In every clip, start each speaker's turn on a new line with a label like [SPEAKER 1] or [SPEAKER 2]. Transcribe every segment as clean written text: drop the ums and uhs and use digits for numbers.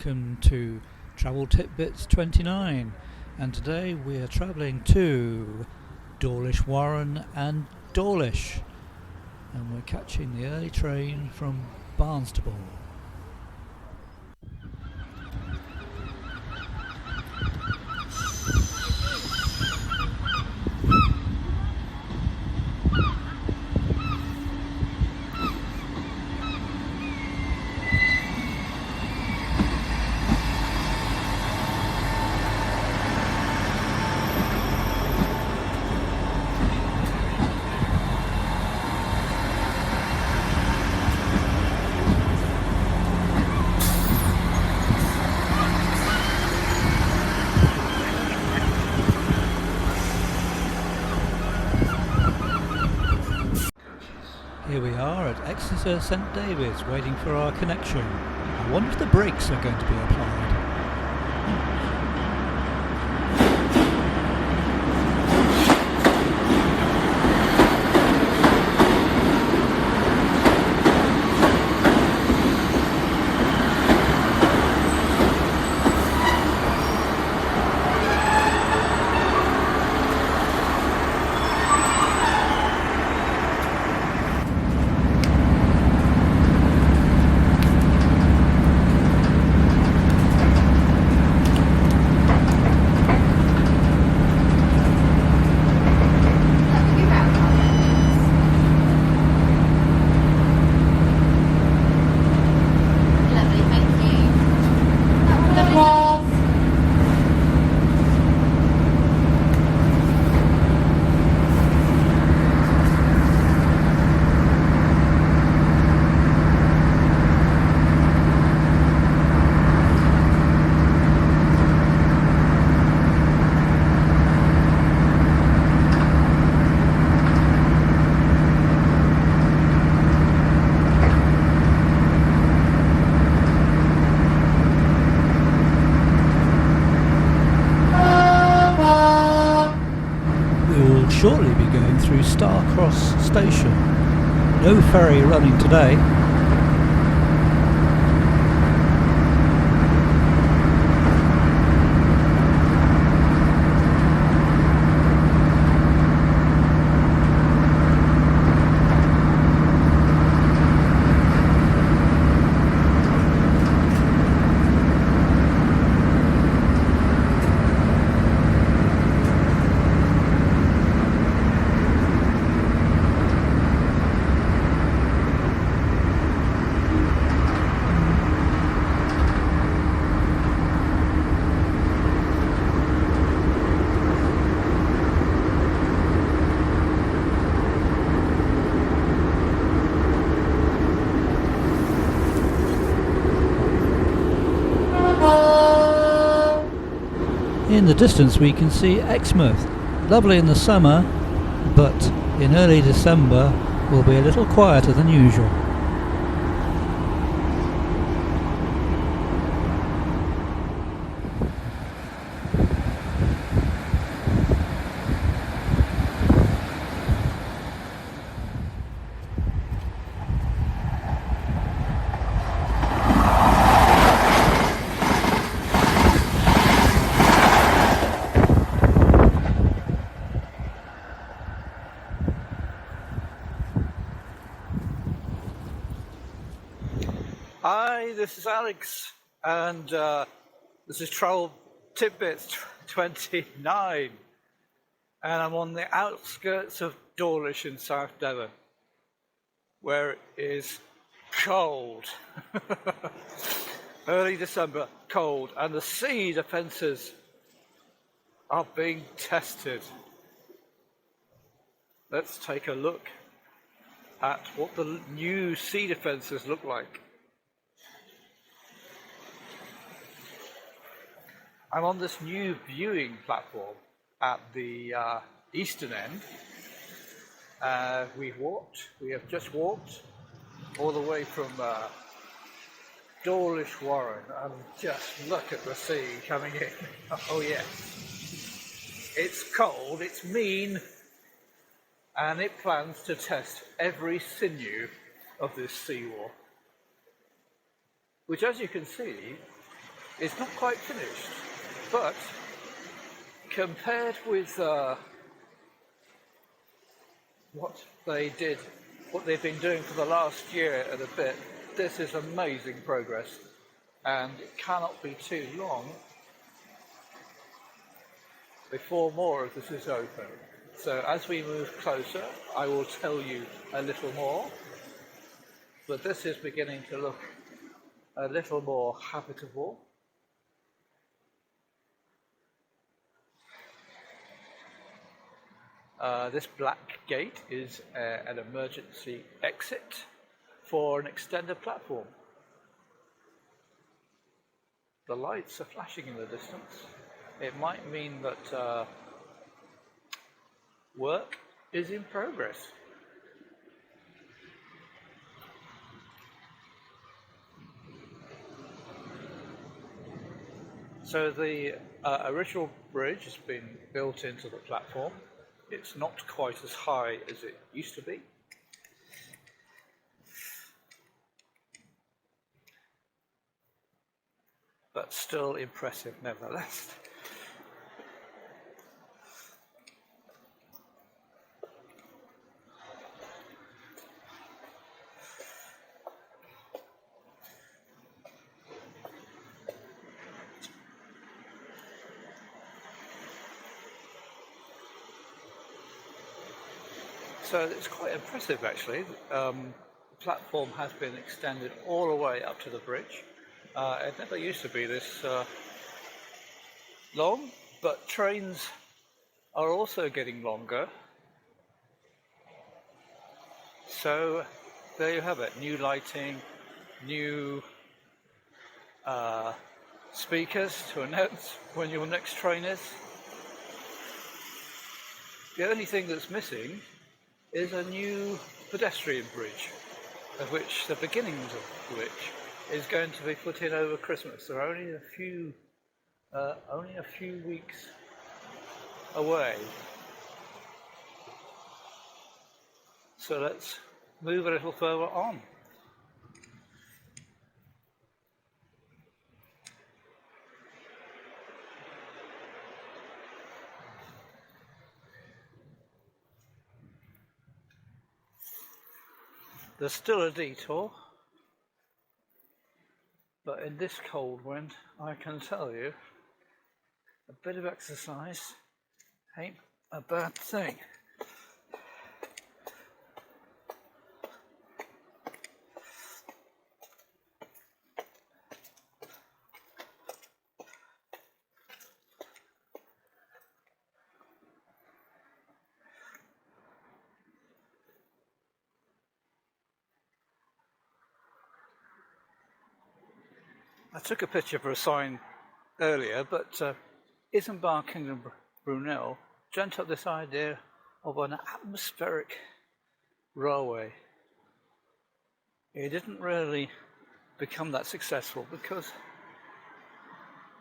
[SPEAKER 1] welcome to Travel TitBits 29, and today we are travelling to Dawlish Warren and Dawlish, and we're catching the early train from Barnstaple. Here we are at Exeter St Davids, waiting for our connection. I wonder if the brakes are going to be applied. Shortly be going through Starcross Station. No ferry running today. In the distance we can see Exmouth, lovely in the summer, but in early December will be a little quieter than usual.
[SPEAKER 2] Hi, this is Alex, and this is Travel TitBits 29, and I'm on the outskirts of Dawlish in South Devon, where it is cold. Early December, cold, and the sea defences are being tested. Let's take a look at what the new sea defences look like. I'm on this new viewing platform at the eastern end. We have just walked all the way from Dawlish Warren, and just look at the sea coming in. Oh yes, it's cold, it's mean, and it plans to test every sinew of this seawall, which, as you can see, It's not quite finished, but compared with what they've been doing for the last year and a bit, this is amazing progress, and it cannot be too long before more of this is open. So as we move closer, I will tell you a little more, but this is beginning to look a little more habitable. This black gate is an emergency exit for an extended platform. The lights are flashing in the distance. It might mean that work is in progress. So the original bridge has been built into the platform. It's not quite as high as it used to be. But still impressive nevertheless. So it's quite impressive actually. The platform has been extended all the way up to the bridge. It never used to be this long, but trains are also getting longer. So there you have it, new lighting, new speakers to announce when your next train is. The only thing that's missing is a new pedestrian bridge, of which the beginnings of which is going to be put in over Christmas. They're only a few weeks away. So let's move a little further on. There's still a detour, but in this cold wind, I can tell you, a bit of exercise ain't a bad thing. I took a picture for a sign earlier, but Isambard Kingdom Brunel dreamt up this idea of an atmospheric railway. It didn't really become that successful because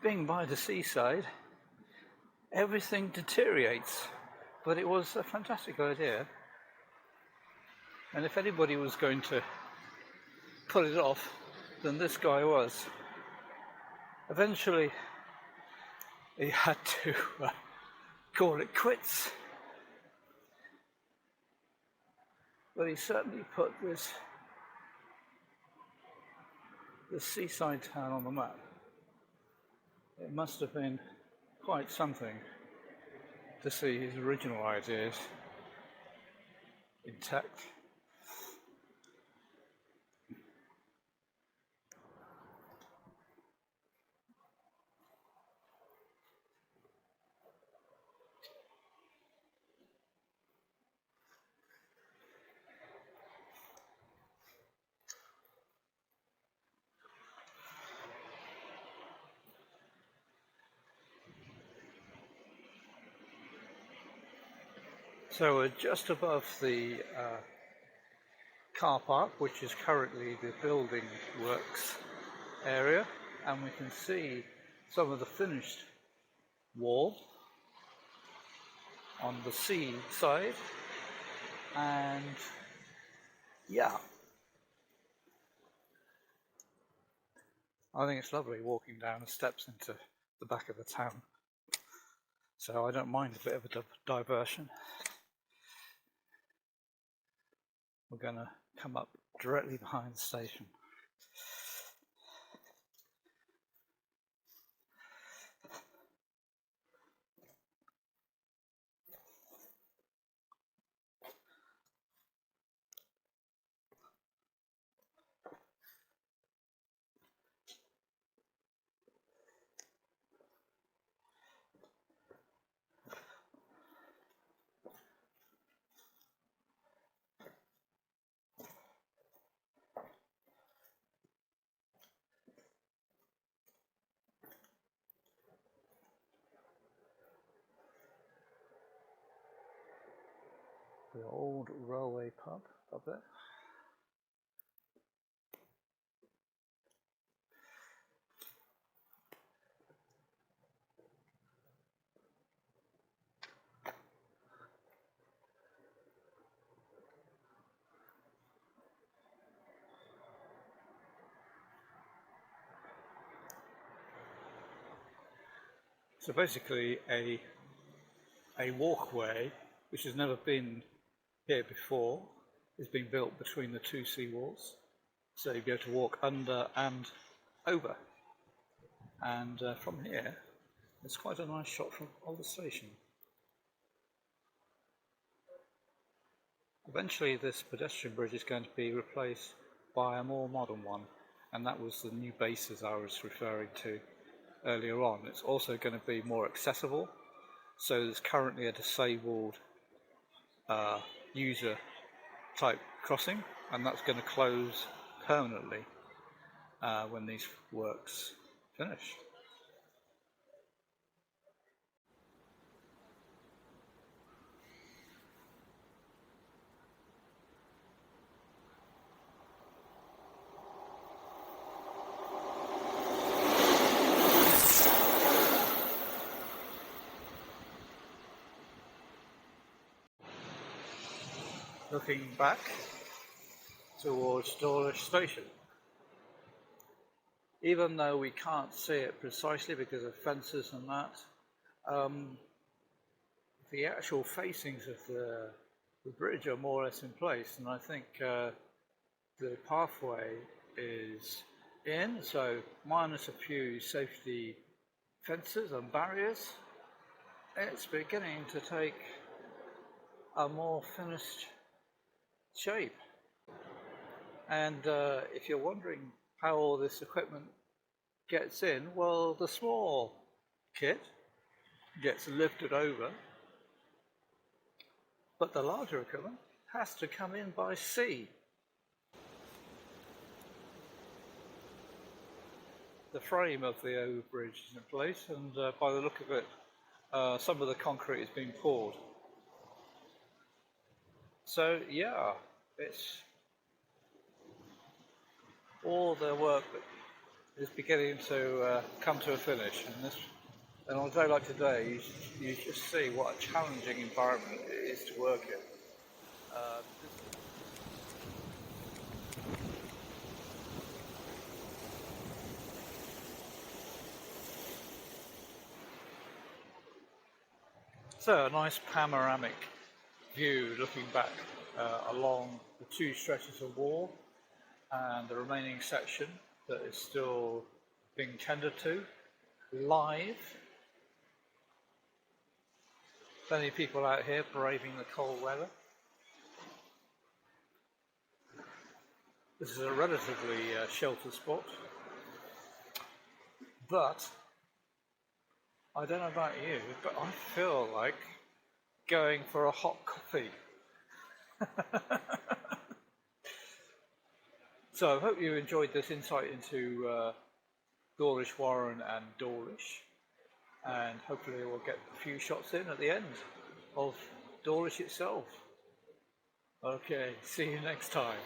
[SPEAKER 2] being by the seaside, everything deteriorates. But it was a fantastic idea. And if anybody was going to pull it off, then this guy was. Eventually, he had to call it quits. But he certainly put this seaside town on the map. It must have been quite something to see his original ideas intact. So we're just above the car park, which is currently the building works area, and we can see some of the finished wall on the sea side, and yeah, I think it's lovely walking down the steps into the back of the town. So I don't mind a bit of a diversion. We're going to come up directly behind the station. The old railway pub up there. So basically a walkway which has never been here before is being built between the two seawalls. So you go to walk under and over. And from here, it's quite a nice shot from the station. Eventually this pedestrian bridge is going to be replaced by a more modern one, and that was the new bases I was referring to earlier on. It's also going to be more accessible, so there's currently a disabled user type crossing, and that's going to close permanently when these works finish. Looking back towards Dawlish station. Even though we can't see it precisely because of fences and that, the actual facings of the bridge are more or less in place, and I think the pathway is in, so minus a few safety fences and barriers, it's beginning to take a more finished shape. And if you're wondering how all this equipment gets in, well, the small kit gets lifted over, but the larger equipment has to come in by sea. The frame of the overbridge is in place, and by the look of it, some of the concrete is being poured. So yeah, it's all the work that is beginning to come to a finish, and on a day like today, you just see what a challenging environment it is to work in. So a nice panoramic view looking back along the two stretches of wall and the remaining section that is still being tended to live. Plenty of people out here braving the cold weather. This is a relatively sheltered spot, but I don't know about you, but I feel like going for a hot coffee. So I hope you enjoyed this insight into Dawlish Warren and Dawlish, and hopefully we'll get a few shots in at the end of Dawlish itself. Okay, see you next time.